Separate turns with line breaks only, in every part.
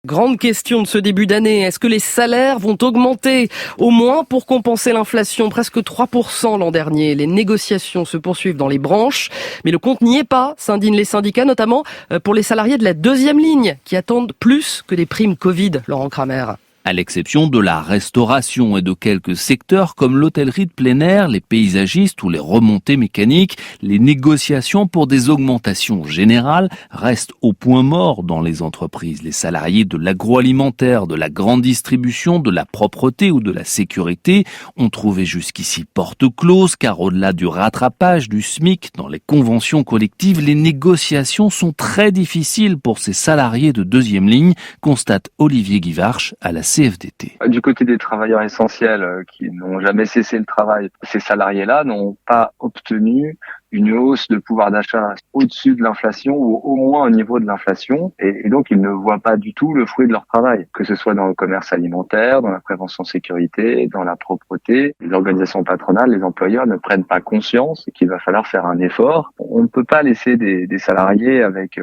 Grande question de ce début d'année, est-ce que les salaires vont augmenter? Au moins pour compenser l'inflation, presque 3% l'an dernier. Les négociations se poursuivent dans les branches, mais le compte n'y est pas, s'indignent les syndicats, notamment pour les salariés de la deuxième ligne, qui attendent plus que des primes Covid, Laurent Kramer.
À l'exception de la restauration et de quelques secteurs comme l'hôtellerie de plein air, les paysagistes ou les remontées mécaniques, les négociations pour des augmentations générales restent au point mort dans les entreprises. Les salariés de l'agroalimentaire, de la grande distribution, de la propreté ou de la sécurité ont trouvé jusqu'ici porte close car au-delà du rattrapage du SMIC dans les conventions collectives, les négociations sont très difficiles pour ces salariés de deuxième ligne, constate Olivier Guivarch à la CFDT.
Du côté des travailleurs essentiels qui n'ont jamais cessé le travail, ces salariés-là n'ont pas obtenu une hausse de pouvoir d'achat au-dessus de l'inflation ou au moins au niveau de l'inflation et donc ils ne voient pas du tout le fruit de leur travail, que ce soit dans le commerce alimentaire, dans la prévention sécurité, dans la propreté. Les organisations patronales, les employeurs ne prennent pas conscience qu'il va falloir faire un effort. On ne peut pas laisser des salariés avec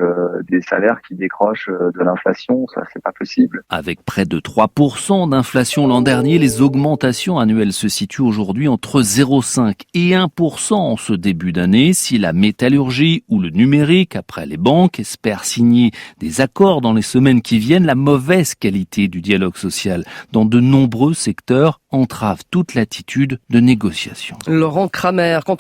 des salaires qui décrochent de l'inflation, ça c'est pas possible.
Avec près de 3% d'inflation l'an dernier, les augmentations annuelles se situent aujourd'hui entre 0,5 et 1% en ce début d'année. Si la métallurgie ou le numérique, après les banques, espèrent signer des accords dans les semaines qui viennent, la mauvaise qualité du dialogue social dans de nombreux secteurs entrave toute l'attitude de négociation.
Laurent Kramer, quand